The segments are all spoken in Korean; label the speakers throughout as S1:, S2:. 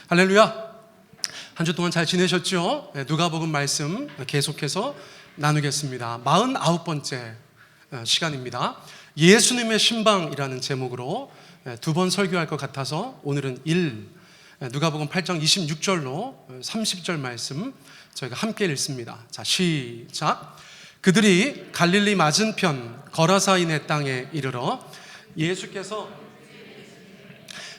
S1: 할렐루야. 한 주 동안 잘 지내셨죠? 누가복음 말씀 계속해서 나누겠습니다. 49번째 시간입니다. 예수님의 신방이라는 제목으로 두 번 설교할 것 같아서 오늘은 누가복음 8장 26절로 30절 말씀 저희가 함께 읽습니다. 자, 시작. 그들이 갈릴리 맞은편 거라사인의 땅에 이르러 예수께서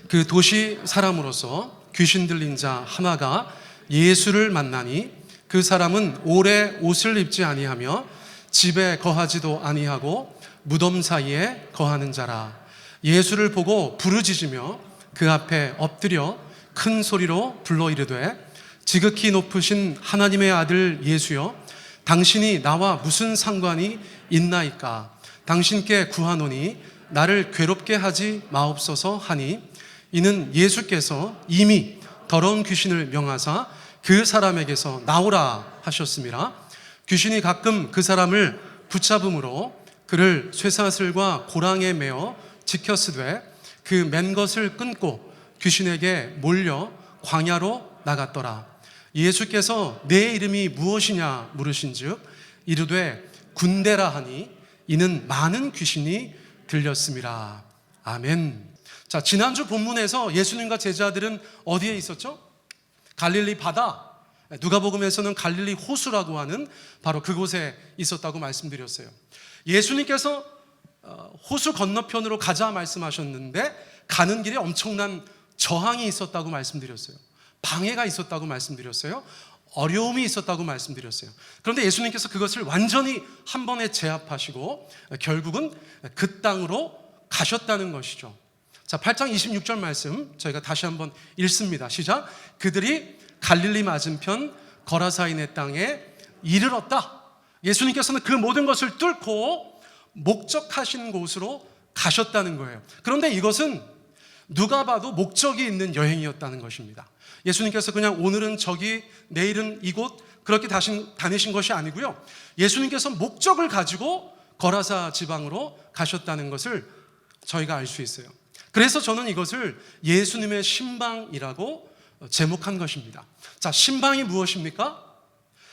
S1: 그 도시 사람으로서 귀신 들린 자 하나가 예수를 만나니 그 사람은 오래 옷을 입지 아니하며 집에 거하지도 아니하고 무덤 사이에 거하는 자라. 예수를 보고 부르짖으며 그 앞에 엎드려 큰 소리로 불러 이르되 지극히 높으신 하나님의 아들 예수여, 당신이 나와 무슨 상관이 있나이까? 당신께 구하노니 나를 괴롭게 하지 마옵소서 하니, 이는 예수께서 이미 더러운 귀신을 명하사 그 사람에게서 나오라 하셨습니다. 귀신이 가끔 그 사람을 붙잡음으로 그를 쇠사슬과 고랑에 매어 지켰으되 그 맨 것을 끊고 귀신에게 몰려 광야로 나갔더라. 예수께서 내 이름이 무엇이냐 물으신즉 이르되 군대라 하니, 이는 많은 귀신이 들렸음이라. 아멘. 자, 지난주 본문에서 예수님과 제자들은 어디에 있었죠? 갈릴리 바다, 누가복음에서는 갈릴리 호수라고 하는 바로 그곳에 있었다고 말씀드렸어요. 예수님께서 호수 건너편으로 가자 말씀하셨는데 가는 길에 엄청난 저항이 있었다고 말씀드렸어요. 방해가 있었다고 말씀드렸어요. 어려움이 있었다고 말씀드렸어요. 그런데 예수님께서 그것을 완전히 한 번에 제압하시고 결국은 그 땅으로 가셨다는 것이죠. 자, 8장 26절 말씀 저희가 다시 한번 읽습니다. 시작. 그들이 갈릴리 맞은편 거라사인의 땅에 이르렀다. 예수님께서는 그 모든 것을 뚫고 목적하신 곳으로 가셨다는 거예요. 그런데 이것은 누가 봐도 목적이 있는 여행이었다는 것입니다. 예수님께서 그냥 오늘은 저기 내일은 이곳 그렇게 다니신 것이 아니고요, 예수님께서 목적을 가지고 거라사 지방으로 가셨다는 것을 저희가 알 수 있어요. 그래서 저는 이것을 예수님의 신방이라고 제목한 것입니다. 자, 신방이 무엇입니까?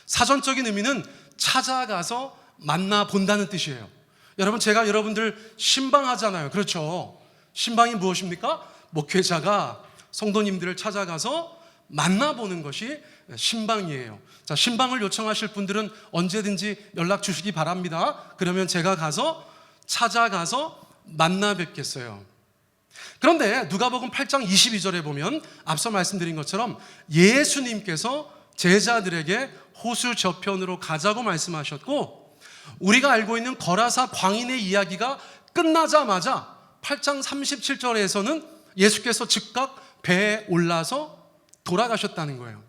S1: 사전적인 의미는 찾아가서 만나본다는 뜻이에요. 여러분, 제가 여러분들 신방하잖아요. 그렇죠? 신방이 무엇입니까? 목회자가 성도님들을 찾아가서 만나보는 것이 신방이에요. 자, 신방을 요청하실 분들은 언제든지 연락 주시기 바랍니다. 그러면 제가 찾아가서 만나 뵙겠어요. 그런데 누가복음 8장 22절에 보면 앞서 말씀드린 것처럼 예수님께서 제자들에게 호수 저편으로 가자고 말씀하셨고, 우리가 알고 있는 거라사 광인의 이야기가 끝나자마자 8장 37절에서는 예수께서 즉각 배에 올라서 돌아가셨다는 거예요.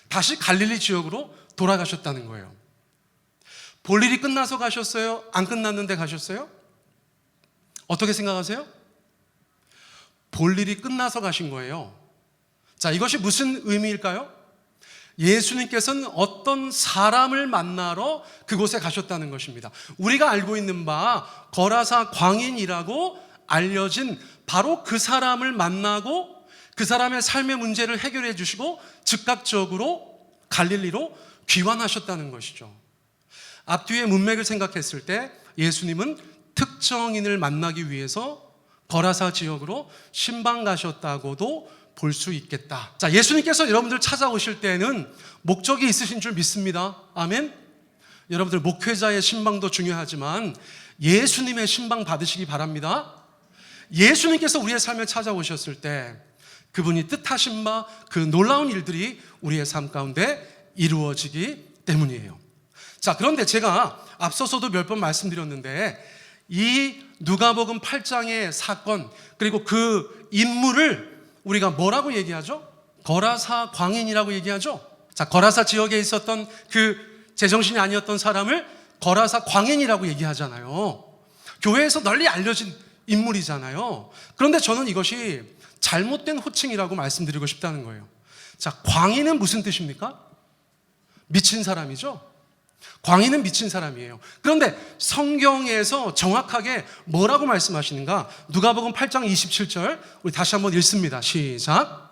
S1: 다시 갈릴리 지역으로 돌아가셨다는 거예요. 볼 일이 끝나서 가셨어요? 안 끝났는데 가셨어요? 어떻게 생각하세요? 볼 일이 끝나서 가신 거예요. 자, 이것이 무슨 의미일까요? 예수님께서는 어떤 사람을 만나러 그곳에 가셨다는 것입니다. 우리가 알고 있는 바 거라사 광인이라고 알려진 바로 그 사람을 만나고 그 사람의 삶의 문제를 해결해 주시고 즉각적으로 갈릴리로 귀환하셨다는 것이죠. 앞뒤의 문맥을 생각했을 때 예수님은 특정인을 만나기 위해서 거라사 지역으로 신방 가셨다고도 볼 수 있겠다. 자, 예수님께서 여러분들 찾아오실 때는 목적이 있으신 줄 믿습니다. 아멘. 여러분들 목회자의 신방도 중요하지만 예수님의 신방 받으시기 바랍니다. 예수님께서 우리의 삶에 찾아오셨을 때 그분이 뜻하신 바 그 놀라운 일들이 우리의 삶 가운데 이루어지기 때문이에요. 자, 그런데 제가 앞서서도 몇 번 말씀드렸는데 이 누가복음 8장의 사건, 그리고 그 인물을 우리가 뭐라고 얘기하죠? 거라사 광인이라고 얘기하죠. 자, 거라사 지역에 있었던 그 제정신이 아니었던 사람을 거라사 광인이라고 얘기하잖아요. 교회에서 널리 알려진 인물이잖아요. 그런데 저는 이것이 잘못된 호칭이라고 말씀드리고 싶다는 거예요. 자, 광인은 무슨 뜻입니까? 미친 사람이죠. 광인은 미친 사람이에요. 그런데 성경에서 정확하게 뭐라고 말씀하시는가? 누가복음 8장 27절 우리 다시 한번 읽습니다. 시작.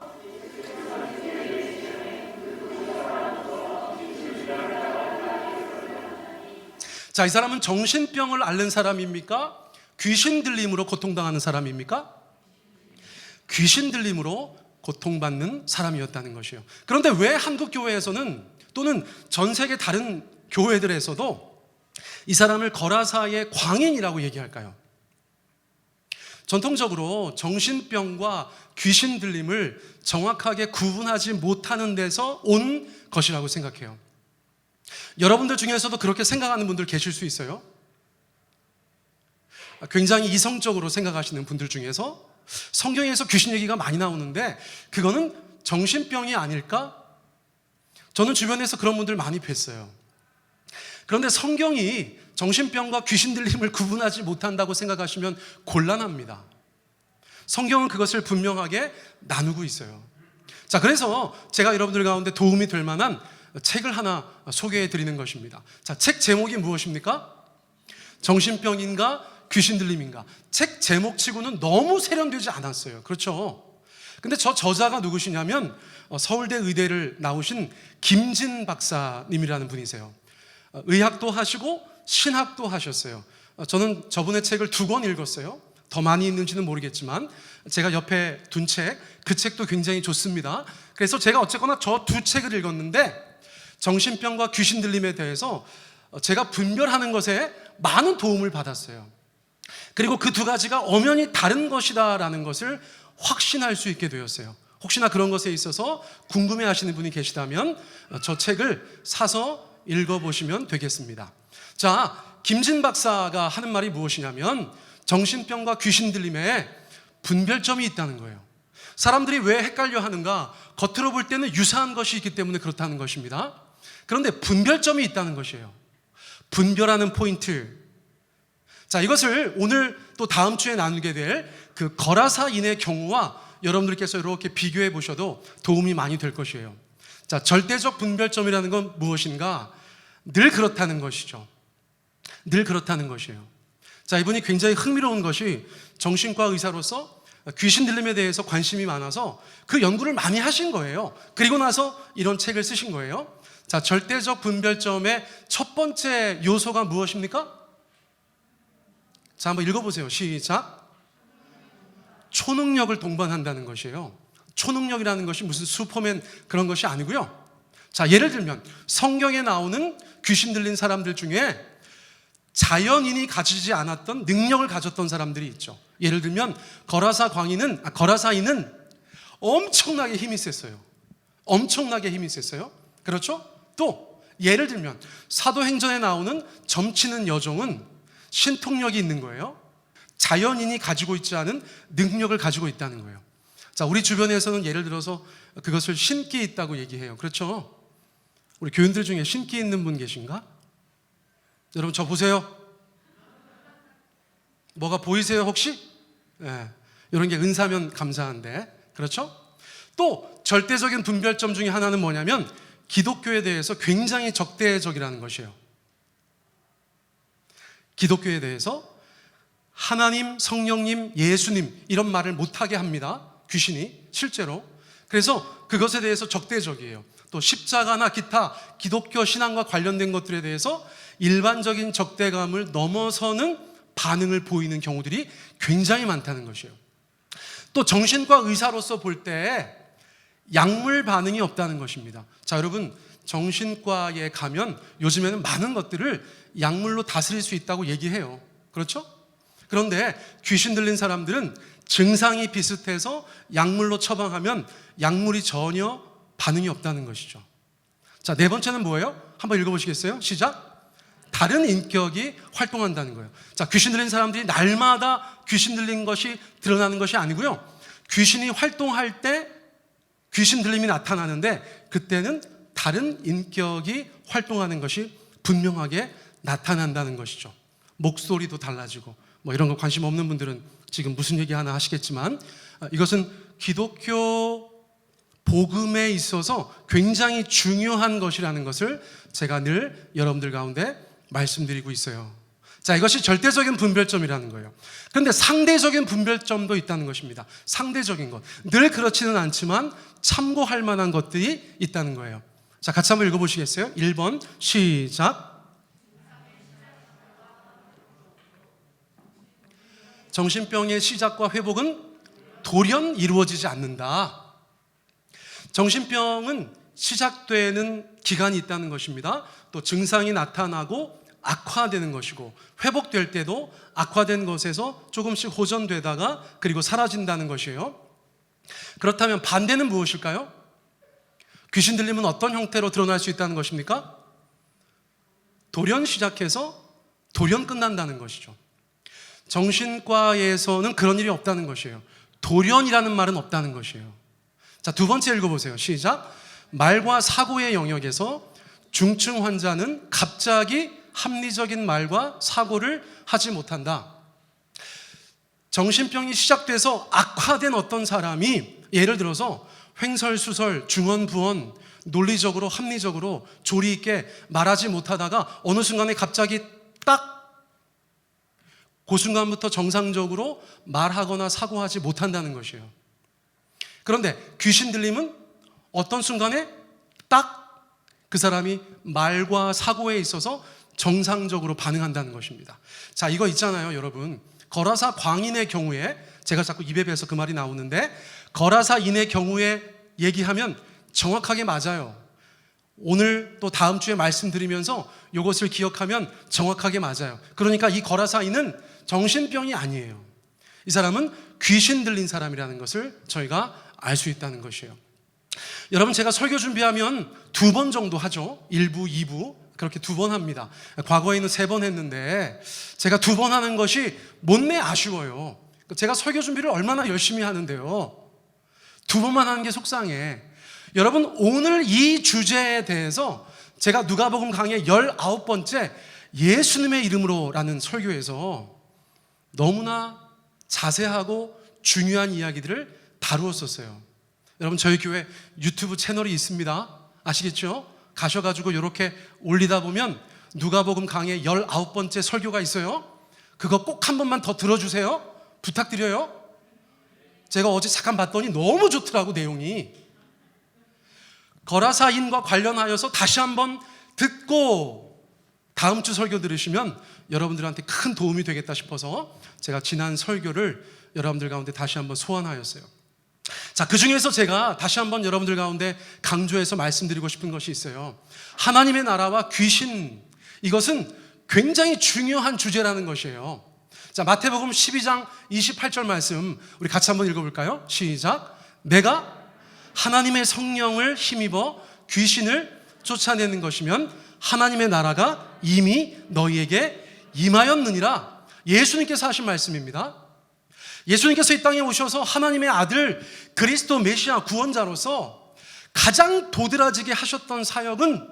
S1: 자, 이 사람은 정신병을 앓는 사람입니까? 귀신 들림으로 고통당하는 사람입니까? 귀신 들림으로 고통받는 사람이었다는 것이에요. 그런데 왜 한국 교회에서는 또는 전 세계 다른 교회들에서도 이 사람을 거라사의 광인이라고 얘기할까요? 전통적으로 정신병과 귀신 들림을 정확하게 구분하지 못하는 데서 온 것이라고 생각해요. 여러분들 중에서도 그렇게 생각하는 분들 계실 수 있어요. 굉장히 이성적으로 생각하시는 분들 중에서 성경에서 귀신 얘기가 많이 나오는데 그거는 정신병이 아닐까? 저는 주변에서 그런 분들 많이 뵀어요. 그런데 성경이 정신병과 귀신 들림을 구분하지 못한다고 생각하시면 곤란합니다. 성경은 그것을 분명하게 나누고 있어요. 자, 그래서 제가 여러분들 가운데 도움이 될 만한 책을 하나 소개해 드리는 것입니다. 자, 책 제목이 무엇입니까? 정신병인가 귀신 들림인가? 책 제목치고는 너무 세련되지 않았어요. 그렇죠? 근데 저 저자가 누구시냐면 서울대 의대를 나오신 김진 박사님이라는 분이세요. 의학도 하시고 신학도 하셨어요. 저는 저분의 책을 2권 읽었어요. 더 많이 있는지는 모르겠지만 제가 옆에 둔 책, 그 책도 굉장히 좋습니다. 그래서 제가 어쨌거나 저 2책을 읽었는데 정신병과 귀신 들림에 대해서 제가 분별하는 것에 많은 도움을 받았어요. 그리고 그 2가지가 엄연히 다른 것이다라는 것을 확신할 수 있게 되었어요. 혹시나 그런 것에 있어서 궁금해하시는 분이 계시다면 저 책을 사서 읽어보시면 되겠습니다. 자, 김진 박사가 하는 말이 무엇이냐면 정신병과 귀신 들림에 분별점이 있다는 거예요. 사람들이 왜 헷갈려 하는가? 겉으로 볼 때는 유사한 것이 있기 때문에 그렇다는 것입니다. 그런데 분별점이 있다는 것이에요. 분별하는 포인트. 자, 이것을 오늘 또 다음 주에 나누게 될 그 거라사인의 경우와 여러분들께서 이렇게 비교해 보셔도 도움이 많이 될 것이에요. 자, 절대적 분별점이라는 건 무엇인가? 늘 그렇다는 것이죠. 늘 그렇다는 것이에요. 자, 이분이 굉장히 흥미로운 것이 정신과 의사로서 귀신 들림에 대해서 관심이 많아서 그 연구를 많이 하신 거예요. 그리고 나서 이런 책을 쓰신 거예요. 자, 절대적 분별점의 첫 번째 요소가 무엇입니까? 자, 한번 읽어보세요. 시작. 초능력을 동반한다는 것이에요. 초능력이라는 것이 무슨 슈퍼맨 그런 것이 아니고요. 자, 예를 들면 성경에 나오는 귀신 들린 사람들 중에 자연인이 가지지 않았던 능력을 가졌던 사람들이 있죠. 예를 들면 거라사인은 엄청나게 힘이 셌어요. 엄청나게 힘이 셌어요. 그렇죠? 또 예를 들면 사도행전에 나오는 점치는 여종은 신통력이 있는 거예요. 자연인이 가지고 있지 않은 능력을 가지고 있다는 거예요. 자, 우리 주변에서는 예를 들어서 그것을 신기 있다고 얘기해요. 그렇죠? 우리 교인들 중에 신기 있는 분 계신가? 여러분 저 보세요. 뭐가 보이세요 혹시? 네, 이런 게 은사면 감사한데. 그렇죠? 또 절대적인 분별점 중에 하나는 뭐냐면 기독교에 대해서 굉장히 적대적이라는 것이에요. 기독교에 대해서 하나님, 성령님, 예수님 이런 말을 못하게 합니다. 귀신이 실제로. 그래서 그것에 대해서 적대적이에요. 또 십자가나 기타 기독교 신앙과 관련된 것들에 대해서 일반적인 적대감을 넘어서는 반응을 보이는 경우들이 굉장히 많다는 것이에요. 또 정신과 의사로서 볼 때 약물 반응이 없다는 것입니다. 자, 여러분 정신과에 가면 요즘에는 많은 것들을 약물로 다스릴 수 있다고 얘기해요. 그렇죠? 그런데 귀신 들린 사람들은 증상이 비슷해서 약물로 처방하면 약물이 전혀 반응이 없다는 것이죠. 자, 4번째는 뭐예요? 한번 읽어보시겠어요? 시작. 다른 인격이 활동한다는 거예요. 자, 귀신 들린 사람들이 날마다 귀신 들린 것이 드러나는 것이 아니고요. 귀신이 활동할 때 귀신 들림이 나타나는데 그때는 다른 인격이 활동하는 것이 분명하게 나타난다는 것이죠. 목소리도 달라지고 뭐 이런 거 관심 없는 분들은 지금 무슨 얘기 하나 하시겠지만 이것은 기독교 복음에 있어서 굉장히 중요한 것이라는 것을 제가 늘 여러분들 가운데 말씀드리고 있어요. 자, 이것이 절대적인 분별점이라는 거예요. 그런데 상대적인 분별점도 있다는 것입니다. 상대적인 것. 늘 그렇지는 않지만 참고할 만한 것들이 있다는 거예요. 자, 같이 한번 읽어보시겠어요? 1번 시작. 정신병의 시작과 회복은 돌연 이루어지지 않는다. 정신병은 시작되는 기간이 있다는 것입니다. 또 증상이 나타나고 악화되는 것이고, 회복될 때도 악화된 것에서 조금씩 호전되다가 그리고 사라진다는 것이에요. 그렇다면 반대는 무엇일까요? 귀신 들림은 어떤 형태로 드러날 수 있다는 것입니까? 돌연 시작해서 돌연 끝난다는 것이죠. 정신과에서는 그런 일이 없다는 것이에요. 돌연이라는 말은 없다는 것이에요. 자, 두 번째 읽어보세요. 시작. 말과 사고의 영역에서 중증 환자는 갑자기 합리적인 말과 사고를 하지 못한다. 정신병이 시작돼서 악화된 어떤 사람이 예를 들어서 횡설수설, 중언부언, 논리적으로 합리적으로 조리 있게 말하지 못하다가 어느 순간에 갑자기 딱 그 순간부터 정상적으로 말하거나 사고하지 못한다는 것이에요. 그런데 귀신 들림은 어떤 순간에 딱 그 사람이 말과 사고에 있어서 정상적으로 반응한다는 것입니다. 자, 이거 있잖아요, 여러분. 거라사 광인의 경우에, 제가 자꾸 입에 배서 그 말이 나오는데, 거라사인의 경우에 얘기하면 정확하게 맞아요. 오늘 또 다음 주에 말씀드리면서 이것을 기억하면 정확하게 맞아요. 그러니까 이 거라사인은 정신병이 아니에요. 이 사람은 귀신 들린 사람이라는 것을 저희가 알 수 있다는 것이에요. 여러분, 제가 설교 준비하면 2번 정도 하죠. 1부, 2부 그렇게 2번 합니다. 과거에는 3번 했는데 제가 2번 하는 것이 못내 아쉬워요. 제가 설교 준비를 얼마나 열심히 하는데요, 2번만 하는 게 속상해. 여러분, 오늘 이 주제에 대해서 제가 누가복음 강의 19번째 예수님의 이름으로라는 설교에서 너무나 자세하고 중요한 이야기들을 다루었었어요. 여러분, 저희 교회 유튜브 채널이 있습니다. 아시겠죠? 가셔가지고 이렇게 올리다 보면 누가복음 강의 19번째 설교가 있어요. 그거 꼭 한 번만 더 들어주세요. 부탁드려요. 제가 어제 잠깐 봤더니 너무 좋더라고, 내용이. 거라사인과 관련하여서 다시 한번 듣고 다음 주 설교 들으시면 여러분들한테 큰 도움이 되겠다 싶어서 제가 지난 설교를 여러분들 가운데 다시 한번 소환하였어요. 자, 그 중에서 제가 다시 한번 여러분들 가운데 강조해서 말씀드리고 싶은 것이 있어요. 하나님의 나라와 귀신, 이것은 굉장히 중요한 주제라는 것이에요. 자, 마태복음 12장 28절 말씀 우리 같이 한번 읽어볼까요? 시작. 내가 하나님의 성령을 힘입어 귀신을 쫓아내는 것이면 하나님의 나라가 이미 너희에게 임하였느니라. 예수님께서 하신 말씀입니다. 예수님께서 이 땅에 오셔서 하나님의 아들 그리스도 메시아 구원자로서 가장 도드라지게 하셨던 사역은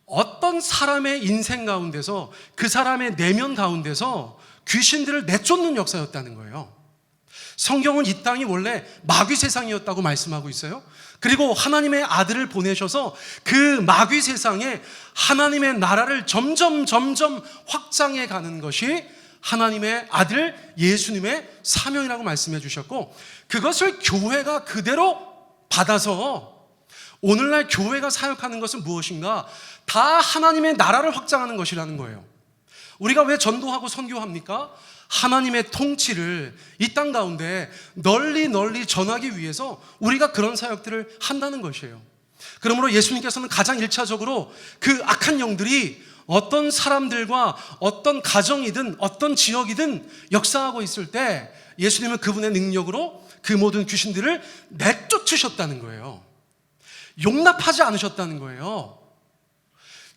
S1: 어떤 사람의 인생 가운데서, 그 사람의 내면 가운데서 귀신들을 내쫓는 역사였다는 거예요. 성경은 이 땅이 원래 마귀 세상이었다고 말씀하고 있어요. 그리고 하나님의 아들을 보내셔서 그 마귀 세상에 하나님의 나라를 점점 확장해 가는 것이 하나님의 아들 예수님의 사명이라고 말씀해 주셨고, 그것을 교회가 그대로 받아서 오늘날 교회가 사역하는 것은 무엇인가? 다 하나님의 나라를 확장하는 것이라는 거예요. 우리가 왜 전도하고 선교합니까? 하나님의 통치를 이 땅 가운데 널리 전하기 위해서 우리가 그런 사역들을 한다는 것이에요. 그러므로 예수님께서는 가장 1차적으로 그 악한 영들이 어떤 사람들과 어떤 가정이든 어떤 지역이든 역사하고 있을 때 예수님은 그분의 능력으로 그 모든 귀신들을 내쫓으셨다는 거예요. 용납하지 않으셨다는 거예요.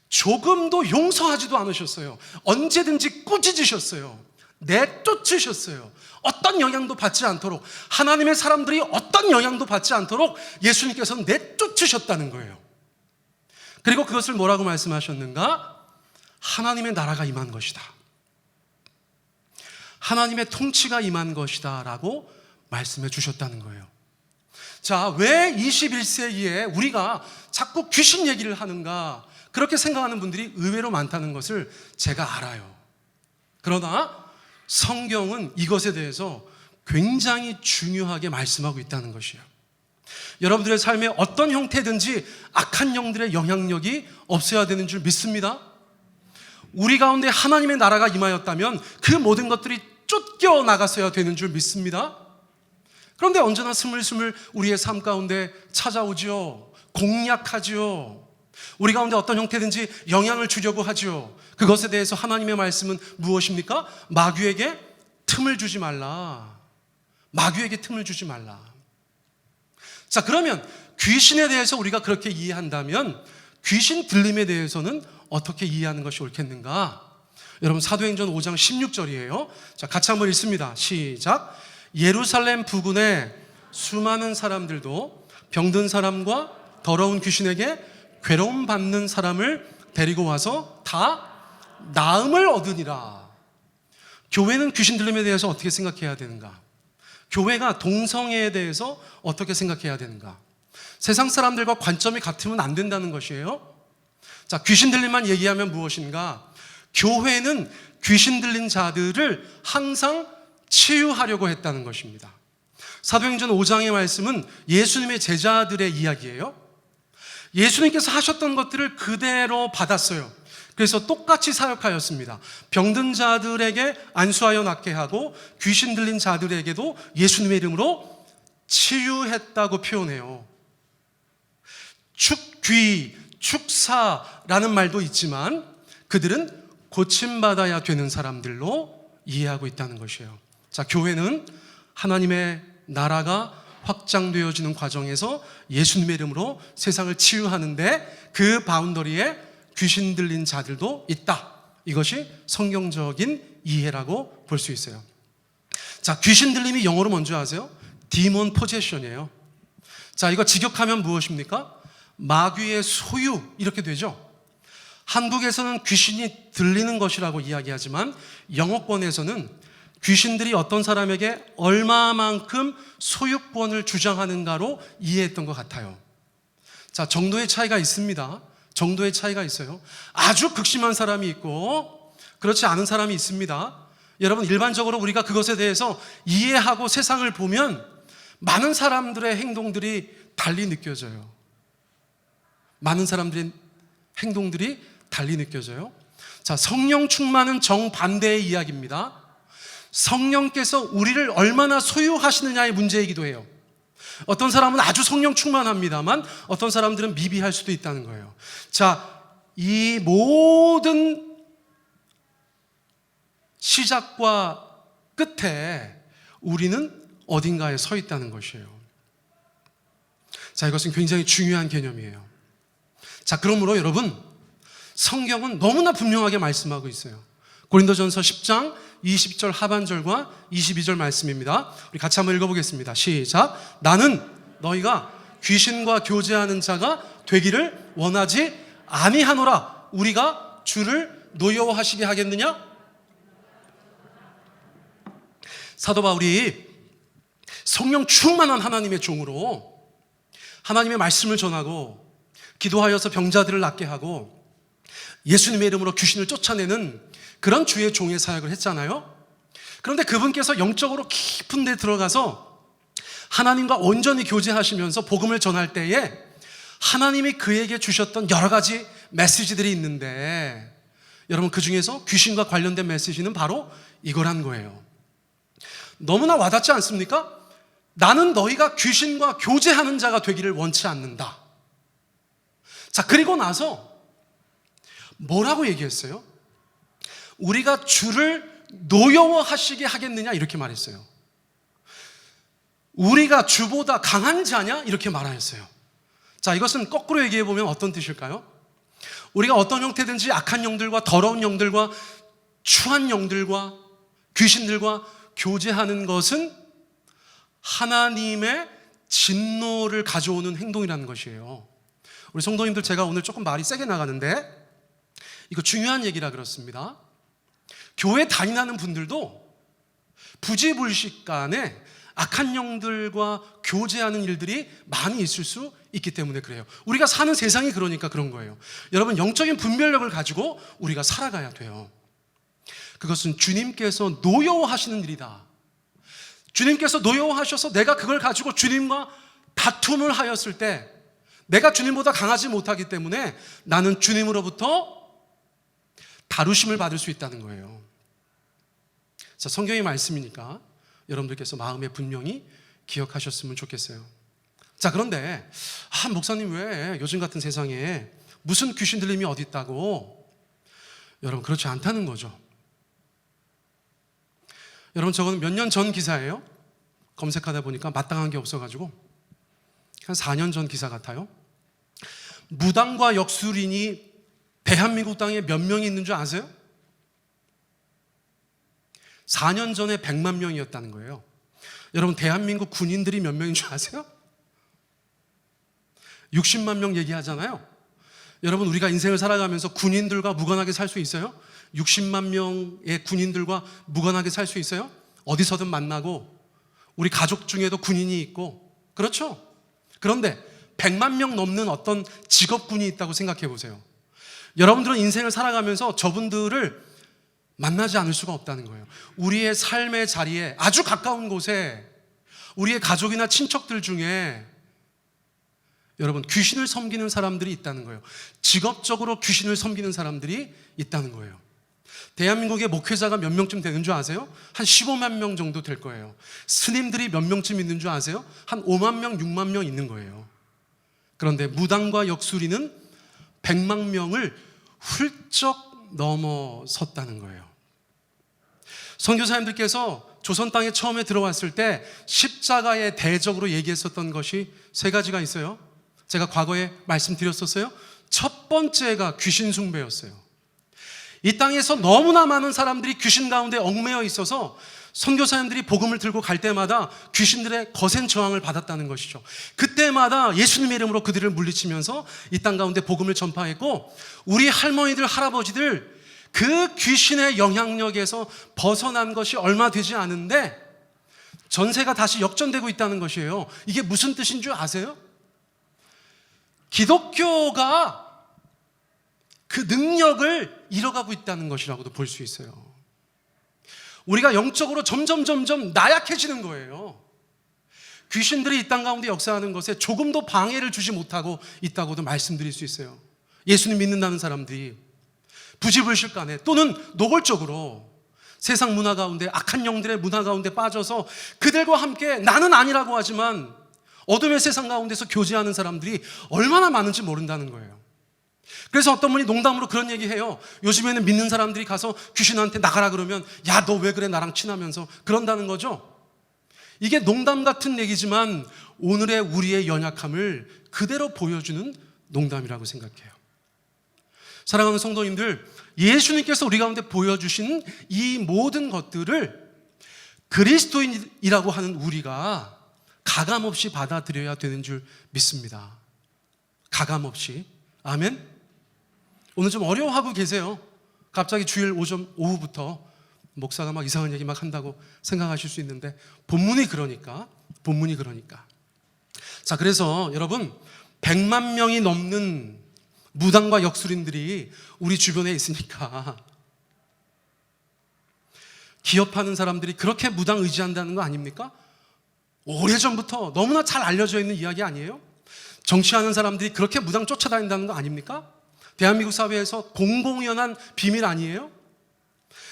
S1: 조금도 용서하지도 않으셨어요. 언제든지 꾸짖으셨어요. 내쫓으셨어요. 어떤 영향도 받지 않도록, 하나님의 사람들이 어떤 영향도 받지 않도록 예수님께서는 내쫓으셨다는 거예요. 그리고 그것을 뭐라고 말씀하셨는가? 하나님의 나라가 임한 것이다, 하나님의 통치가 임한 것이다 라고 말씀해 주셨다는 거예요. 자, 왜 21세기에 우리가 자꾸 귀신 얘기를 하는가, 그렇게 생각하는 분들이 의외로 많다는 것을 제가 알아요. 그러나 성경은 이것에 대해서 굉장히 중요하게 말씀하고 있다는 것이에요. 여러분들의 삶에 어떤 형태든지 악한 영들의 영향력이 없어야 되는 줄 믿습니다. 우리 가운데 하나님의 나라가 임하였다면 그 모든 것들이 쫓겨 나갔어야 되는 줄 믿습니다. 그런데 언제나 스물스물 우리의 삶 가운데 찾아오지요. 공략하지요. 우리 가운데 어떤 형태든지 영향을 주려고 하지요. 그것에 대해서 하나님의 말씀은 무엇입니까? 마귀에게 틈을 주지 말라. 마귀에게 틈을 주지 말라. 자, 그러면 귀신에 대해서 우리가 그렇게 이해한다면 귀신 들림에 대해서는 어떻게 이해하는 것이 옳겠는가? 여러분, 사도행전 5장 16절이에요. 자, 같이 한번 읽습니다. 시작. 예루살렘 부근에 수많은 사람들도 병든 사람과 더러운 귀신에게 괴로움 받는 사람을 데리고 와서 다 나음을 얻으니라. 교회는 귀신 들림에 대해서 어떻게 생각해야 되는가? 교회가 동성애에 대해서 어떻게 생각해야 되는가? 세상 사람들과 관점이 같으면 안 된다는 것이에요. 자, 귀신 들림만 얘기하면 무엇인가? 교회는 귀신 들린 자들을 항상 치유하려고 했다는 것입니다. 사도행전 5장의 말씀은 예수님의 제자들의 이야기예요. 예수님께서 하셨던 것들을 그대로 받았어요. 그래서 똑같이 사역하였습니다. 병든 자들에게 안수하여 낫게 하고 귀신 들린 자들에게도 예수님의 이름으로 치유했다고 표현해요. 축귀, 축사라는 말도 있지만 그들은 고침받아야 되는 사람들로 이해하고 있다는 것이에요. 자, 교회는 하나님의 나라가 확장되어지는 과정에서 예수님의 이름으로 세상을 치유하는데 그 바운더리에 귀신 들린 자들도 있다. 이것이 성경적인 이해라고 볼 수 있어요. 자, 귀신 들림이 영어로 뭔지 아세요? 디몬 포제션이에요. 자, 이거 직역하면 무엇입니까? 마귀의 소유, 이렇게 되죠. 한국에서는 귀신이 들리는 것이라고 이야기하지만 영어권에서는 귀신들이 어떤 사람에게 얼마만큼 소유권을 주장하는가로 이해했던 것 같아요. 자, 정도의 차이가 있습니다. 정도의 차이가 있어요. 아주 극심한 사람이 있고 그렇지 않은 사람이 있습니다. 여러분, 일반적으로 우리가 그것에 대해서 이해하고 세상을 보면 많은 사람들의 행동들이 달리 느껴져요. 많은 사람들의 행동들이 달리 느껴져요. 자, 성령 충만은 정반대의 이야기입니다. 성령께서 우리를 얼마나 소유하시느냐의 문제이기도 해요. 어떤 사람은 아주 성령 충만합니다만 어떤 사람들은 미비할 수도 있다는 거예요. 자, 이 모든 시작과 끝에 우리는 어딘가에 서 있다는 것이에요. 자, 이것은 굉장히 중요한 개념이에요. 자, 그러므로 여러분, 성경은 너무나 분명하게 말씀하고 있어요. 고린도전서 10장 20절 하반절과 22절 말씀입니다. 우리 같이 한번 읽어보겠습니다. 시작. 나는 너희가 귀신과 교제하는 자가 되기를 원하지 아니하노라. 우리가 주를 노여워하시게 하겠느냐? 사도 바울이 성령 충만한 하나님의 종으로 하나님의 말씀을 전하고 기도하여서 병자들을 낫게 하고 예수님의 이름으로 귀신을 쫓아내는 그런 주의 종의 사역을 했잖아요. 그런데 그분께서 영적으로 깊은 데 들어가서 하나님과 온전히 교제하시면서 복음을 전할 때에 하나님이 그에게 주셨던 여러 가지 메시지들이 있는데 여러분, 그 중에서 귀신과 관련된 메시지는 바로 이거란 거예요. 너무나 와닿지 않습니까? 나는 너희가 귀신과 교제하는 자가 되기를 원치 않는다. 자, 그리고 나서 뭐라고 얘기했어요? 우리가 주를 노여워하시게 하겠느냐? 이렇게 말했어요. 우리가 주보다 강한 자냐? 이렇게 말하였어요. 자, 이것은 거꾸로 얘기해 보면 어떤 뜻일까요? 우리가 어떤 형태든지 악한 영들과 더러운 영들과 추한 영들과 귀신들과 교제하는 것은 하나님의 진노를 가져오는 행동이라는 것이에요. 우리 성도님들, 제가 오늘 조금 말이 세게 나가는데 이거 중요한 얘기라 그렇습니다. 교회 다니는 분들도 부지불식간에 악한 영들과 교제하는 일들이 많이 있을 수 있기 때문에 그래요. 우리가 사는 세상이 그러니까 그런 거예요. 여러분, 영적인 분별력을 가지고 우리가 살아가야 돼요. 그것은 주님께서 노여워하시는 일이다. 주님께서 노여워하셔서 내가 그걸 가지고 주님과 다툼을 하였을 때 내가 주님보다 강하지 못하기 때문에 나는 주님으로부터 다루심을 받을 수 있다는 거예요. 자, 성경의 말씀이니까 여러분들께서 마음에 분명히 기억하셨으면 좋겠어요. 자, 그런데 목사님 왜 요즘 같은 세상에 무슨 귀신 들림이 어디 있다고? 여러분, 그렇지 않다는 거죠. 여러분, 저거는 몇 년 전 기사예요. 검색하다 보니까 마땅한 게 없어가지고 한 4년 전 기사 같아요. 무당과 역술인이 대한민국 땅에 몇 명이 있는 줄 아세요? 4년 전에 100만 명이었다는 거예요. 여러분, 대한민국 군인들이 몇 명인 줄 아세요? 60만 명 얘기하잖아요. 여러분, 우리가 인생을 살아가면서 군인들과 무관하게 살 수 있어요? 60만 명의 군인들과 무관하게 살 수 있어요? 어디서든 만나고 우리 가족 중에도 군인이 있고, 그렇죠? 그런데 100만 명 넘는 어떤 직업군이 있다고 생각해 보세요. 여러분들은 인생을 살아가면서 저분들을 만나지 않을 수가 없다는 거예요. 우리의 삶의 자리에 아주 가까운 곳에 우리의 가족이나 친척들 중에 여러분, 귀신을 섬기는 사람들이 있다는 거예요. 직업적으로 귀신을 섬기는 사람들이 있다는 거예요. 대한민국의 목회자가 몇 명쯤 되는 줄 아세요? 한 15만 명 정도 될 거예요. 스님들이 몇 명쯤 있는 줄 아세요? 한 5만 명, 6만 명 있는 거예요. 그런데 무당과 역술인은 100만 명을 훌쩍 넘어섰다는 거예요. 선교사님들께서 조선 땅에 처음에 들어왔을 때 십자가의 대적으로 얘기했었던 것이 3가지가 있어요. 제가 과거에 말씀드렸었어요. 첫 번째가 귀신 숭배였어요. 이 땅에서 너무나 많은 사람들이 귀신 가운데 얽매여 있어서 선교사님들이 복음을 들고 갈 때마다 귀신들의 거센 저항을 받았다는 것이죠. 그때마다 예수님의 이름으로 그들을 물리치면서 이 땅 가운데 복음을 전파했고, 우리 할머니들, 할아버지들 그 귀신의 영향력에서 벗어난 것이 얼마 되지 않은데 전세가 다시 역전되고 있다는 것이에요. 이게 무슨 뜻인 줄 아세요? 기독교가 그 능력을 잃어가고 있다는 것이라고도 볼 수 있어요. 우리가 영적으로 점점 나약해지는 거예요. 귀신들이 이 땅 가운데 역사하는 것에 조금도 방해를 주지 못하고 있다고도 말씀드릴 수 있어요. 예수님 믿는다는 사람들이 부지불식간에 또는 노골적으로 세상 문화 가운데, 악한 영들의 문화 가운데 빠져서 그들과 함께 나는 아니라고 하지만 어둠의 세상 가운데서 교제하는 사람들이 얼마나 많은지 모른다는 거예요. 그래서 어떤 분이 농담으로 그런 얘기해요. 요즘에는 믿는 사람들이 가서 귀신한테 나가라 그러면 야, 너 왜 그래 나랑 친하면서, 그런다는 거죠. 이게 농담 같은 얘기지만 오늘의 우리의 연약함을 그대로 보여주는 농담이라고 생각해요. 사랑하는 성도님들, 예수님께서 우리 가운데 보여주신 이 모든 것들을 그리스도인이라고 하는 우리가 가감없이 받아들여야 되는 줄 믿습니다. 가감없이. 아멘. 오늘 좀 어려워하고 계세요. 갑자기 주일 오후부터 목사가 막 이상한 얘기 막 한다고 생각하실 수 있는데 본문이 그러니까. 자, 그래서 여러분, 100만 명이 넘는 무당과 역술인들이 우리 주변에 있으니까 기업하는 사람들이 그렇게 무당 의지한다는 거 아닙니까? 오래전부터 너무나 잘 알려져 있는 이야기 아니에요? 정치하는 사람들이 그렇게 무당 쫓아다닌다는 거 아닙니까? 대한민국 사회에서 공공연한 비밀 아니에요?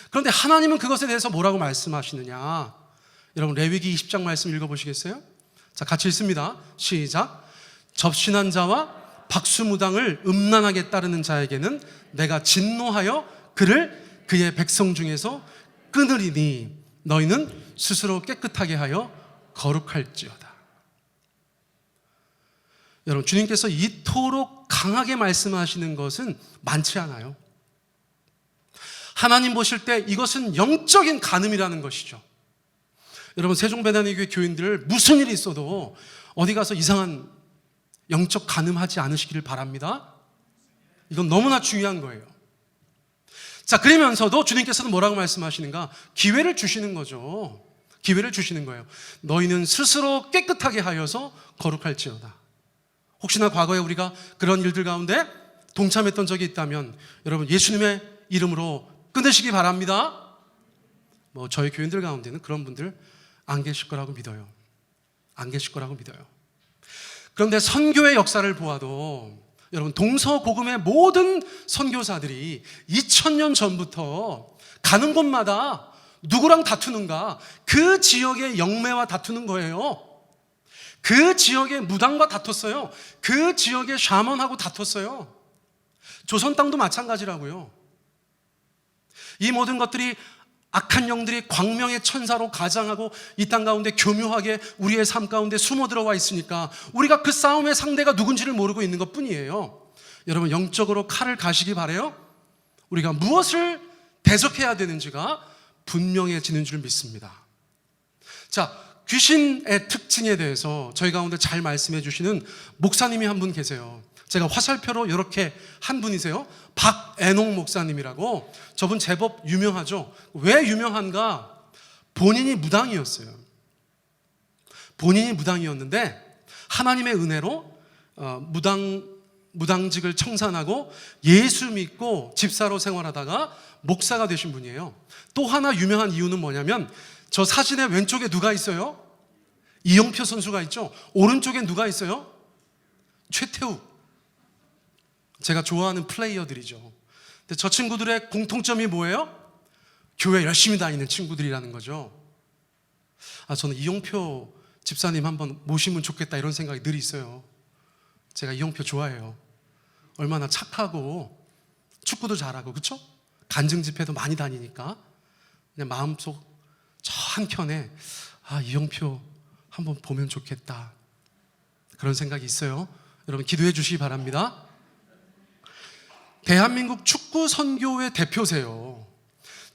S1: 그런데 하나님은 그것에 대해서 뭐라고 말씀하시느냐? 여러분, 레위기 20장 말씀 읽어보시겠어요? 자, 같이 읽습니다. 시작. 접신한 자와 박수무당을 음란하게 따르는 자에게는 내가 진노하여 그를 그의 백성 중에서 끊으리니 너희는 스스로 깨끗하게 하여 거룩할지어다. 여러분, 주님께서 이토록 강하게 말씀하시는 것은 많지 않아요. 하나님 보실 때 이것은 영적인 간음이라는 것이죠. 여러분, 세종배단의교회 교인들 무슨 일이 있어도 어디 가서 이상한 영적 간음하지 않으시기를 바랍니다. 이건 너무나 중요한 거예요. 자, 그러면서도 주님께서는 뭐라고 말씀하시는가? 기회를 주시는 거죠. 기회를 주시는 거예요. 너희는 스스로 깨끗하게 하여서 거룩할지어다. 혹시나 과거에 우리가 그런 일들 가운데 동참했던 적이 있다면 여러분, 예수님의 이름으로 끊으시기 바랍니다. 저희 교인들 가운데는 그런 분들 안 계실 거라고 믿어요. 안 계실 거라고 믿어요. 그런데 선교의 역사를 보아도 여러분, 동서고금의 모든 선교사들이 2000년 전부터 가는 곳마다 누구랑 다투는가? 그 지역의 영매와 다투는 거예요. 그 지역의 무당과 다퉜어요. 그 지역의 샤먼하고 다퉜어요. 조선 땅도 마찬가지라고요. 이 모든 것들이 악한 영들이 광명의 천사로 가장하고 이 땅 가운데 교묘하게 우리의 삶 가운데 숨어 들어와 있으니까 우리가 그 싸움의 상대가 누군지를 모르고 있는 것 뿐이에요. 여러분, 영적으로 칼을 가시기 바라요. 우리가 무엇을 대적해야 되는지가 분명해지는 줄 믿습니다. 자, 귀신의 특징에 대해서 저희 가운데 잘 말씀해 주시는 목사님이 한 분 계세요. 제가 화살표로 이렇게 한 분이세요. 박애녹 목사님이라고. 저분 제법 유명하죠. 왜 유명한가? 본인이 무당이었어요. 본인이 무당이었는데 하나님의 은혜로 무당직을 청산하고 예수 믿고 집사로 생활하다가 목사가 되신 분이에요. 또 하나 유명한 이유는 뭐냐면 저 사진의 왼쪽에 누가 있어요? 이영표 선수가 있죠. 오른쪽에 누가 있어요? 최태우. 제가 좋아하는 플레이어들이죠. 근데 저 친구들의 공통점이 뭐예요? 교회 열심히 다니는 친구들이라는 거죠. 저는 이영표 집사님 한번 모시면 좋겠다 이런 생각이 늘 있어요. 제가 이영표 좋아해요. 얼마나 착하고 축구도 잘하고, 그렇죠? 간증 집회도 많이 다니니까 그냥 마음속 저 한켠에 이영표 한번 보면 좋겠다 그런 생각이 있어요. 여러분 기도해 주시기 바랍니다. 대한민국 축구 선교회 대표세요.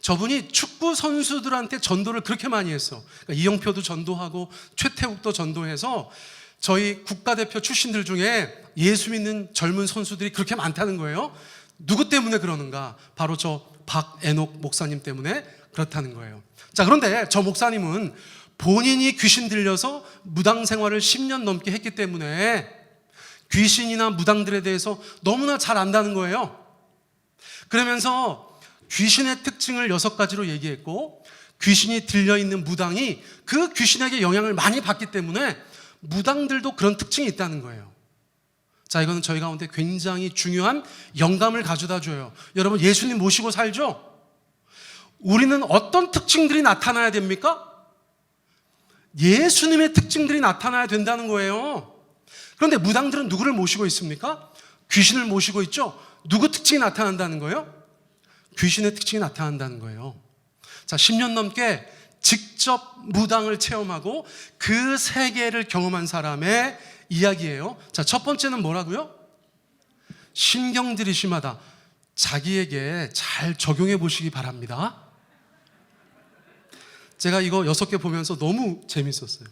S1: 저분이 축구 선수들한테 전도를 그렇게 많이 했어. 그러니까 이영표도 전도하고 최태욱도 전도해서 저희 국가대표 출신들 중에 예수 믿는 젊은 선수들이 그렇게 많다는 거예요. 누구 때문에 그러는가? 바로 저 박애녹 목사님 때문에 그렇다는 거예요. 자, 그런데 저 목사님은 본인이 귀신 들려서 무당 생활을 10년 넘게 했기 때문에 귀신이나 무당들에 대해서 너무나 잘 안다는 거예요. 그러면서 귀신의 특징을 6가지로 얘기했고, 귀신이 들려있는 무당이 그 귀신에게 영향을 많이 받기 때문에 무당들도 그런 특징이 있다는 거예요. 자, 이거는 저희 가운데 굉장히 중요한 영감을 가져다 줘요. 여러분, 예수님 모시고 살죠? 우리는 어떤 특징들이 나타나야 됩니까? 예수님의 특징들이 나타나야 된다는 거예요. 그런데 무당들은 누구를 모시고 있습니까? 귀신을 모시고 있죠? 누구 특징이 나타난다는 거예요? 귀신의 특징이 나타난다는 거예요. 자, 10년 넘게 직접 무당을 체험하고 그 세계를 경험한 사람의 이야기예요. 자, 첫 번째는 뭐라고요? 신경질이 심하다. 자기에게 잘 적용해 보시기 바랍니다. 제가 이거 6개 보면서 너무 재밌었어요.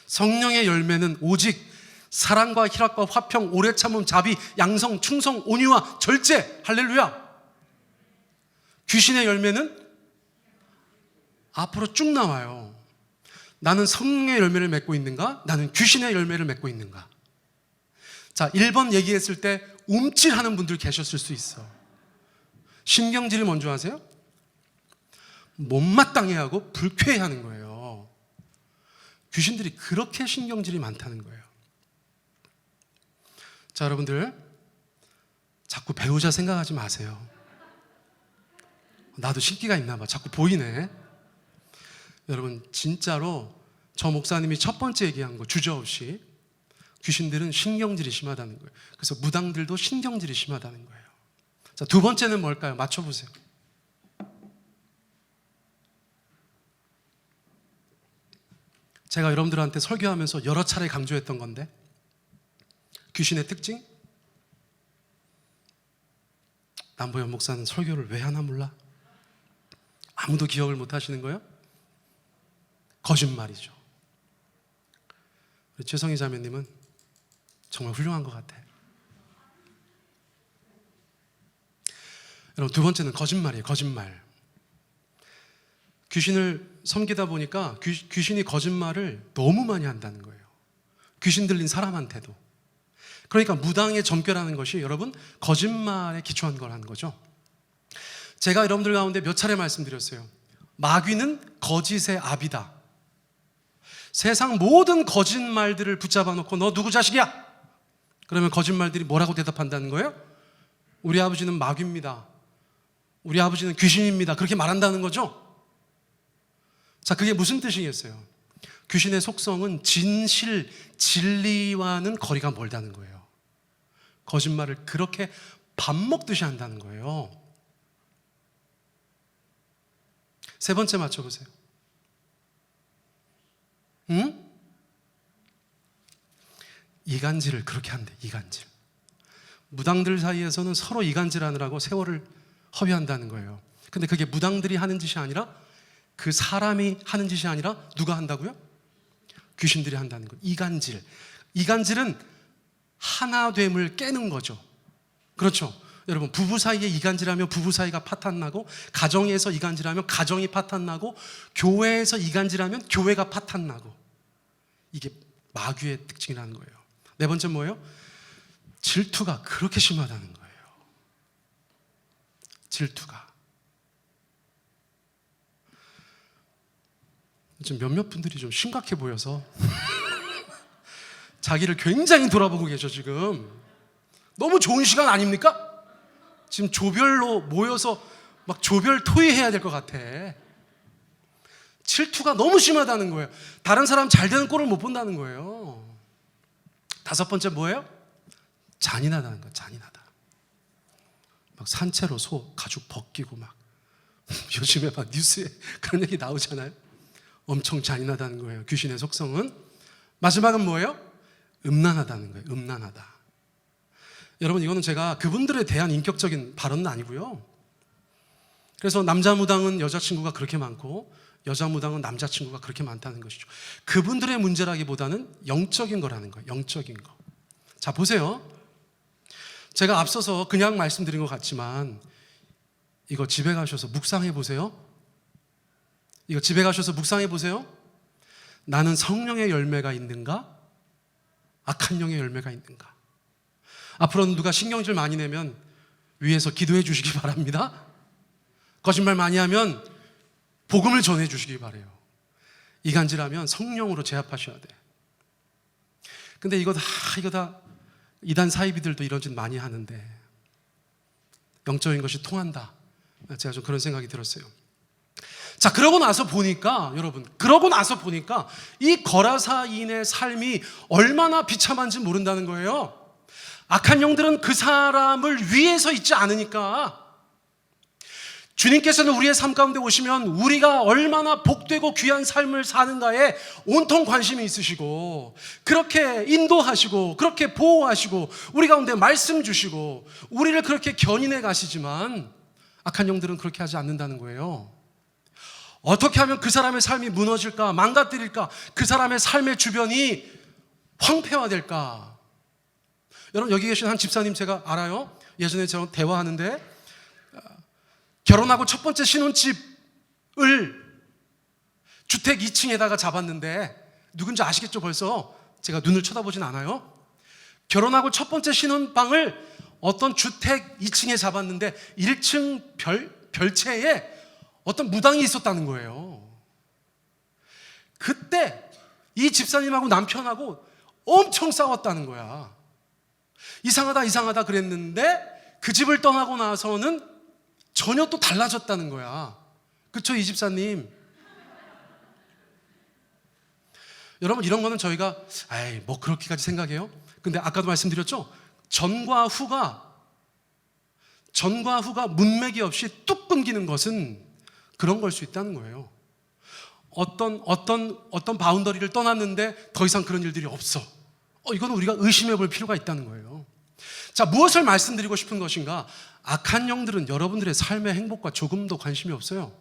S1: 성령의 열매는 오직 사랑과 희락과 화평, 오래 참음, 자비, 양성, 충성, 온유와 절제. 할렐루야. 귀신의 열매는 앞으로 쭉 나와요. 나는 성령의 열매를 맺고 있는가? 나는 귀신의 열매를 맺고 있는가? 자, 1번 얘기했을 때 움찔하는 분들 계셨을 수 있어. 신경질이 뭔지 아세요? 못마땅해하고 불쾌해하는 거예요. 귀신들이 그렇게 신경질이 많다는 거예요. 자, 여러분들 자꾸 배우자 생각하지 마세요. 나도 신기가 있나 봐. 자꾸 보이네. 여러분, 진짜로 저 목사님이 첫 번째 얘기한 거 주저없이 귀신들은 신경질이 심하다는 거예요. 그래서 무당들도 신경질이 심하다는 거예요. 자, 두 번째는 뭘까요? 맞춰보세요. 제가 여러분들한테 설교하면서 여러 차례 강조했던 건데, 귀신의 특징? 남보현 목사는 설교를 왜 하나 몰라? 아무도 기억을 못 하시는 거예요? 거짓말이죠. 우리 최성희 자매님은 정말 훌륭한 것 같아요. 여러분, 두 번째는 거짓말이에요. 거짓말. 귀신을 섬기다 보니까 귀신이 거짓말을 너무 많이 한다는 거예요. 귀신 들린 사람한테도. 그러니까 무당의 점괘라는 것이 여러분 거짓말에 기초한 거라는 거죠. 제가 여러분들 가운데 몇 차례 말씀드렸어요. 마귀는 거짓의 압이다. 세상 모든 거짓말들을 붙잡아 놓고 너 누구 자식이야? 그러면 거짓말들이 뭐라고 대답한다는 거예요? 우리 아버지는 마귀입니다. 우리 아버지는 귀신입니다. 그렇게 말한다는 거죠. 자, 그게 무슨 뜻이겠어요? 귀신의 속성은 진실, 진리와는 거리가 멀다는 거예요. 거짓말을 그렇게 밥 먹듯이 한다는 거예요. 세 번째 맞춰보세요. 응? 이간질을 그렇게 한대. 이간질. 무당들 사이에서는 서로 이간질하느라고 세월을 허비한다는 거예요. 근데 그게 무당들이 하는 짓이 아니라, 그 사람이 하는 짓이 아니라 누가 한다고요? 귀신들이 한다는 거예요. 이간질. 이간질은 하나됨을 깨는 거죠. 그렇죠? 여러분, 부부 사이에 이간질하면 부부 사이가 파탄나고, 가정에서 이간질하면 가정이 파탄나고, 교회에서 이간질하면 교회가 파탄나고, 이게 마귀의 특징이라는 거예요. 네 번째 뭐예요? 질투가 그렇게 심하다는 거예요. 질투가. 지금 몇몇 분들이 좀 심각해 보여서 자기를 굉장히 돌아보고 계셔. 지금 너무 좋은 시간 아닙니까? 지금 조별로 모여서 막 조별 토의해야 될 것 같아. 질투가 너무 심하다는 거예요. 다른 사람 잘 되는 꼴을 못 본다는 거예요. 다섯 번째 뭐예요? 잔인하다는 거예요. 잔인하다. 막 산채로 소 가죽 벗기고 막 요즘에 막 뉴스에 그런 얘기 나오잖아요. 엄청 잔인하다는 거예요. 귀신의 속성은. 마지막은 뭐예요? 음란하다는 거예요. 음란하다. 여러분, 이거는 제가 그분들에 대한 인격적인 발언은 아니고요. 그래서 남자 무당은 여자친구가 그렇게 많고 여자 무당은 남자친구가 그렇게 많다는 것이죠. 그분들의 문제라기보다는 영적인 거라는 거예요. 영적인 거. 자, 보세요. 제가 앞서서 그냥 말씀드린 것 같지만 이거 집에 가셔서 묵상해 보세요. 이거 집에 가셔서 묵상해 보세요. 나는 성령의 열매가 있는가? 악한 영의 열매가 있는가? 앞으로는 누가 신경질 많이 내면 위에서 기도해 주시기 바랍니다. 거짓말 많이 하면 복음을 전해 주시기 바라요. 이간질하면 성령으로 제압하셔야 돼. 근데 이거 다 이단 사이비들도 이런 짓 많이 하는데 영적인 것이 통한다. 제가 좀 그런 생각이 들었어요. 자, 그러고 나서 보니까 여러분, 이 거라사인의 삶이 얼마나 비참한지 모른다는 거예요. 악한 영들은 그 사람을 위해서 있지 않으니까. 주님께서는 우리의 삶 가운데 오시면 우리가 얼마나 복되고 귀한 삶을 사는가에 온통 관심이 있으시고, 그렇게 인도하시고, 그렇게 보호하시고, 우리 가운데 말씀 주시고, 우리를 그렇게 견인해 가시지만 악한 영들은 그렇게 하지 않는다는 거예요. 어떻게 하면 그 사람의 삶이 무너질까, 망가뜨릴까, 그 사람의 삶의 주변이 황폐화될까. 여러분, 여기 계신 한 집사님 제가 알아요. 예전에 저랑 대화하는데 결혼하고 첫 번째 신혼집을 주택 2층에다가 잡았는데, 누군지 아시겠죠? 벌써 제가 눈을 쳐다보진 않아요. 결혼하고 첫 번째 신혼방을 어떤 주택 2층에 잡았는데 1층 별채에 어떤 무당이 있었다는 거예요. 그때 이 집사님하고 남편하고 엄청 싸웠다는 거야. 이상하다 그랬는데 그 집을 떠나고 나서는 전혀 또 달라졌다는 거야. 그쵸, 이 집사님? 여러분, 이런 거는 저희가 뭐 그렇게까지 생각해요? 근데 아까도 말씀드렸죠? 전과 후가 문맥이 없이 뚝 끊기는 것은 그런 걸 수 있다는 거예요. 어떤 바운더리를 떠났는데 더 이상 그런 일들이 없어. 이건 우리가 의심해 볼 필요가 있다는 거예요. 자, 무엇을 말씀드리고 싶은 것인가? 악한 영들은 여러분들의 삶의 행복과 조금도 관심이 없어요.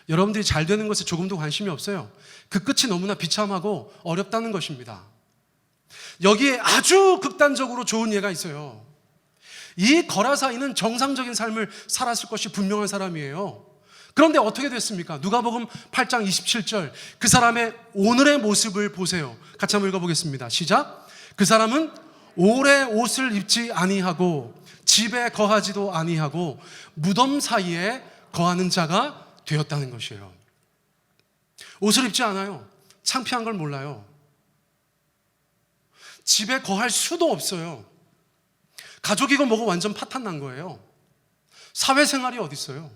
S1: 여러분들이 잘 되는 것에 조금도 관심이 없어요. 그 끝이 너무나 비참하고 어렵다는 것입니다. 여기에 아주 극단적으로 좋은 예가 있어요. 이 거라사인은 정상적인 삶을 살았을 것이 분명한 사람이에요. 그런데 어떻게 됐습니까? 누가복음 8장 27절, 그 사람의 오늘의 모습을 보세요. 같이 한번 읽어보겠습니다. 시작. 그 사람은 오래 옷을 입지 아니하고 집에 거하지도 아니하고 무덤 사이에 거하는 자가 되었다는 것이에요. 옷을 입지 않아요. 창피한 걸 몰라요. 집에 거할 수도 없어요. 가족이고 뭐고 완전 파탄 난 거예요. 사회생활이 어디 있어요?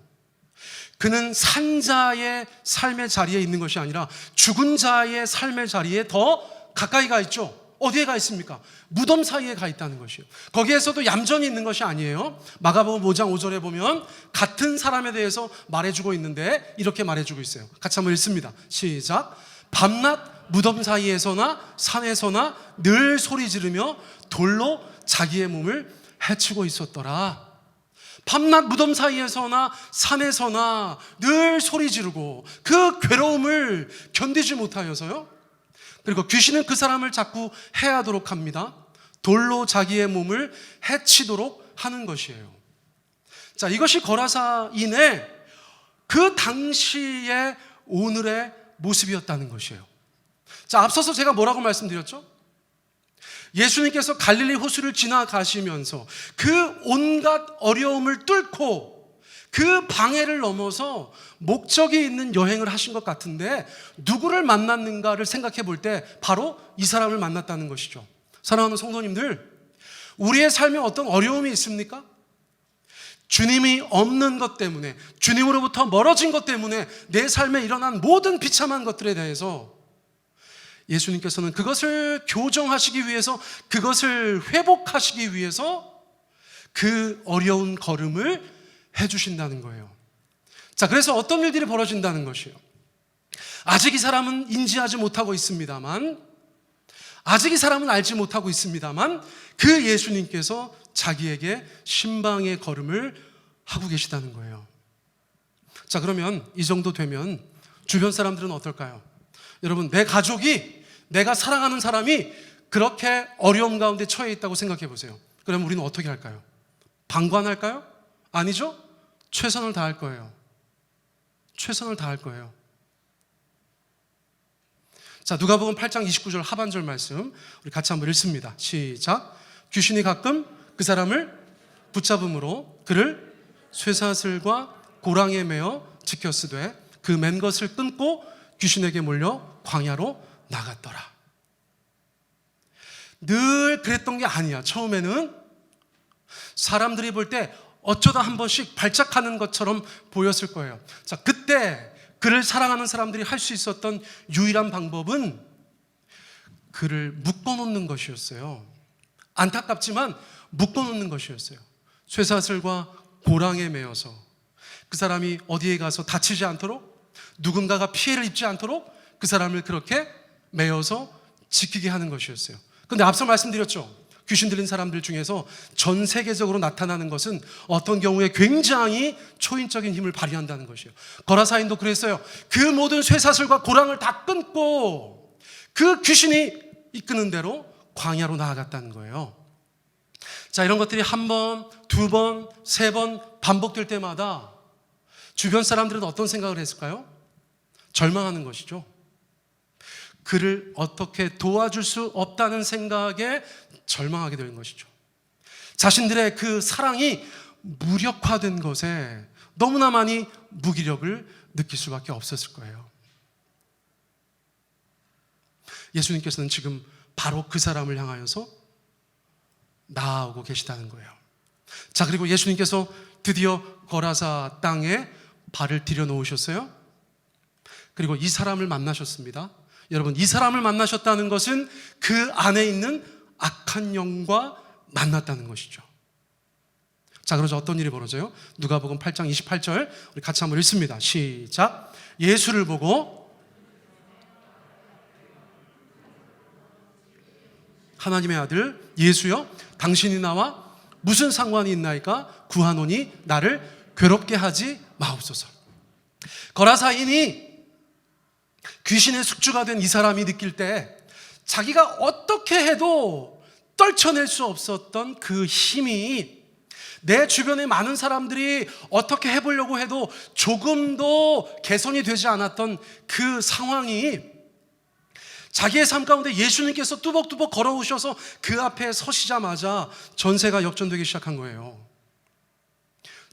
S1: 그는 산자의 삶의 자리에 있는 것이 아니라 죽은 자의 삶의 자리에 더 가까이 가 있죠. 어디에 가 있습니까? 무덤 사이에 가 있다는 것이요. 거기에서도 얌전히 있는 것이 아니에요. 마가복음 5장 5절에 보면 같은 사람에 대해서 말해주고 있는데 이렇게 말해주고 있어요. 같이 한번 읽습니다. 시작. 밤낮 무덤 사이에서나 산에서나 늘 소리 지르며 돌로 자기의 몸을 해치고 있었더라. 밤낮 무덤 사이에서나 산에서나 늘 소리 지르고 그 괴로움을 견디지 못하여서요. 그리고 귀신은 그 사람을 자꾸 해하도록 합니다. 돌로 자기의 몸을 해치도록 하는 것이에요. 자, 이것이 거라사인의 그 당시의 오늘의 모습이었다는 것이에요. 자, 앞서서 제가 뭐라고 말씀드렸죠? 예수님께서 갈릴리 호수를 지나가시면서 그 온갖 어려움을 뚫고 그 방해를 넘어서 목적이 있는 여행을 하신 것 같은데 누구를 만났는가를 생각해 볼 때 바로 이 사람을 만났다는 것이죠. 사랑하는 성도님들, 우리의 삶에 어떤 어려움이 있습니까? 주님이 없는 것 때문에, 주님으로부터 멀어진 것 때문에 내 삶에 일어난 모든 비참한 것들에 대해서 예수님께서는 그것을 교정하시기 위해서, 그것을 회복하시기 위해서 그 어려운 걸음을 해주신다는 거예요. 자, 그래서 어떤 일들이 벌어진다는 것이에요. 아직 이 사람은 인지하지 못하고 있습니다만, 아직 이 사람은 알지 못하고 있습니다만 그 예수님께서 자기에게 신방의 걸음을 하고 계시다는 거예요. 자, 그러면 이 정도 되면 주변 사람들은 어떨까요? 여러분, 내 가족이, 내가 사랑하는 사람이 그렇게 어려움 가운데 처해 있다고 생각해 보세요. 그럼 우리는 어떻게 할까요? 방관할까요? 아니죠? 최선을 다할 거예요. 최선을 다할 거예요. 자, 누가복음 8장 29절 하반절 말씀 우리 같이 한번 읽습니다. 시작. 귀신이 가끔 그 사람을 붙잡음으로 그를 쇠사슬과 고랑에 매어 지켰으되 그 맨 것을 끊고 귀신에게 몰려 광야로 나갔더라. 늘 그랬던 게 아니야. 처음에는 사람들이 볼 때 어쩌다 한 번씩 발작하는 것처럼 보였을 거예요. 자, 그때 그를 사랑하는 사람들이 할 수 있었던 유일한 방법은 그를 묶어놓는 것이었어요. 안타깝지만 묶어놓는 것이었어요. 쇠사슬과 고랑에 매어서 그 사람이 어디에 가서 다치지 않도록, 누군가가 피해를 입지 않도록 그 사람을 그렇게 매어서 지키게 하는 것이었어요. 그런데 앞서 말씀드렸죠. 귀신 들린 사람들 중에서 전 세계적으로 나타나는 것은 어떤 경우에 굉장히 초인적인 힘을 발휘한다는 것이에요. 거라사인도 그랬어요. 그 모든 쇠사슬과 고랑을 다 끊고 그 귀신이 이끄는 대로 광야로 나아갔다는 거예요. 자, 이런 것들이 한 번, 두 번, 세 번 반복될 때마다 주변 사람들은 어떤 생각을 했을까요? 절망하는 것이죠. 그를 어떻게 도와줄 수 없다는 생각에 절망하게 되는 것이죠. 자신들의 그 사랑이 무력화된 것에 너무나 많이 무기력을 느낄 수밖에 없었을 거예요. 예수님께서는 지금 바로 그 사람을 향하여서 나아오고 계시다는 거예요. 자, 그리고 예수님께서 드디어 거라사 땅에 발을 들여놓으셨어요. 그리고 이 사람을 만나셨습니다. 여러분, 이 사람을 만나셨다는 것은 그 안에 있는 악한 영과 만났다는 것이죠. 자, 그래서 어떤 일이 벌어져요? 누가복음 8장 28절 우리 같이 한번 읽습니다. 시작. 예수를 보고 하나님의 아들 예수여, 당신이 나와 무슨 상관이 있나이까? 구하노니 나를 괴롭게 하지 마옵소서. 거라사인이 귀신의 숙주가 된 이 사람이 느낄 때 자기가 어떻게 해도 떨쳐낼 수 없었던 그 힘이, 내 주변에 많은 사람들이 어떻게 해보려고 해도 조금도 개선이 되지 않았던 그 상황이 자기의 삶 가운데 예수님께서 뚜벅뚜벅 걸어오셔서 그 앞에 서시자마자 전세가 역전되기 시작한 거예요.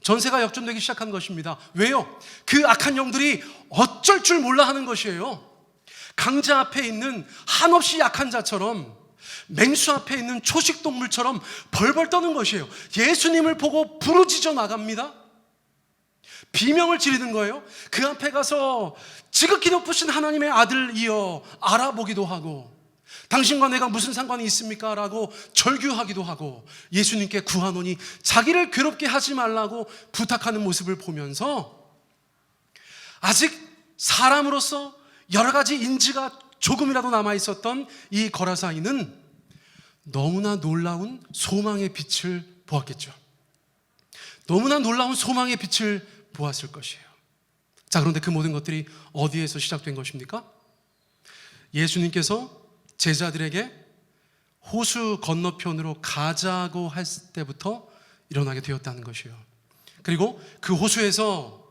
S1: 전세가 역전되기 시작한 것입니다. 왜요? 그 악한 영들이 어쩔 줄 몰라 하는 것이에요. 강자 앞에 있는 한없이 약한 자처럼, 맹수 앞에 있는 초식동물처럼 벌벌 떠는 것이에요. 예수님을 보고 부르짖어 나갑니다. 비명을 지르는 거예요. 그 앞에 가서 지극히 높으신 하나님의 아들이여 알아보기도 하고, 당신과 내가 무슨 상관이 있습니까? 라고 절규하기도 하고, 예수님께 구하노니 자기를 괴롭게 하지 말라고 부탁하는 모습을 보면서 아직 사람으로서 여러 가지 인지가 조금이라도 남아있었던 이 거라사인은 너무나 놀라운 소망의 빛을 보았겠죠. 너무나 놀라운 소망의 빛을 보았을 것이에요. 자, 그런데 그 모든 것들이 어디에서 시작된 것입니까? 예수님께서 제자들에게 호수 건너편으로 가자고 했을 때부터 일어나게 되었다는 것이에요. 그리고 그 호수에서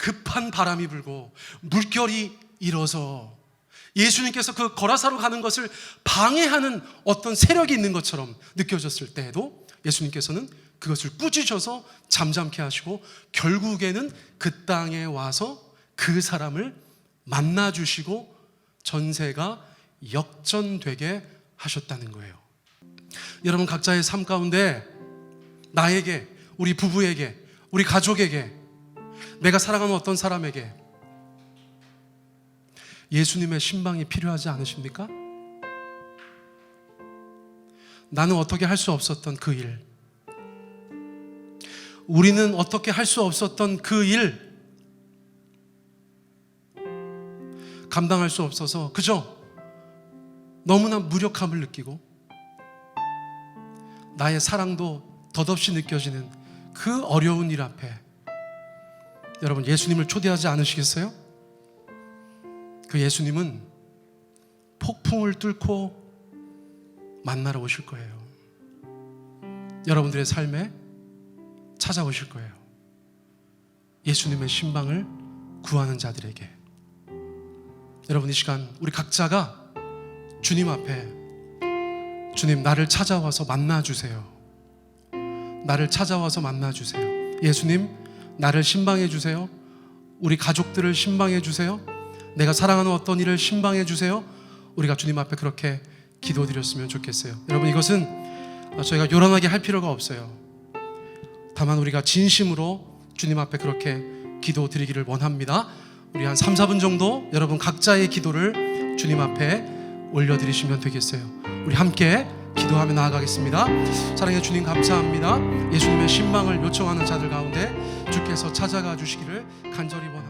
S1: 급한 바람이 불고 물결이 일어서 예수님께서 그 거라사로 가는 것을 방해하는 어떤 세력이 있는 것처럼 느껴졌을 때에도 예수님께서는 그것을 꾸짖어서 잠잠케 하시고 결국에는 그 땅에 와서 그 사람을 만나주시고 전세가 역전되게 하셨다는 거예요. 여러분, 각자의 삶 가운데 나에게, 우리 부부에게, 우리 가족에게, 내가 사랑하는 어떤 사람에게 예수님의 신방이 필요하지 않으십니까? 나는 어떻게 할 수 없었던 그 일, 우리는 어떻게 할 수 없었던 그 일, 감당할 수 없어서 그저 너무나 무력함을 느끼고 나의 사랑도 덧없이 느껴지는 그 어려운 일 앞에 여러분, 예수님을 초대하지 않으시겠어요? 그 예수님은 폭풍을 뚫고 만나러 오실 거예요. 여러분들의 삶에 찾아오실 거예요. 예수님의 신방을 구하는 자들에게. 여러분, 이 시간 우리 각자가 주님 앞에, 주님, 나를 찾아와서 만나주세요. 나를 찾아와서 만나주세요. 예수님, 나를 신방해 주세요. 우리 가족들을 신방해 주세요. 내가 사랑하는 어떤 일을 신방해 주세요. 우리가 주님 앞에 그렇게 기도드렸으면 좋겠어요. 여러분, 이것은 저희가 요란하게 할 필요가 없어요. 다만 우리가 진심으로 주님 앞에 그렇게 기도드리기를 원합니다. 우리 한 3, 4분 정도 여러분 각자의 기도를 주님 앞에 올려드리시면 되겠어요. 우리 함께 기도하며 나아가겠습니다. 사랑의 주님, 감사합니다. 예수님의 신방을 요청하는 자들 가운데 주께서 찾아가 주시기를 간절히 원합니다.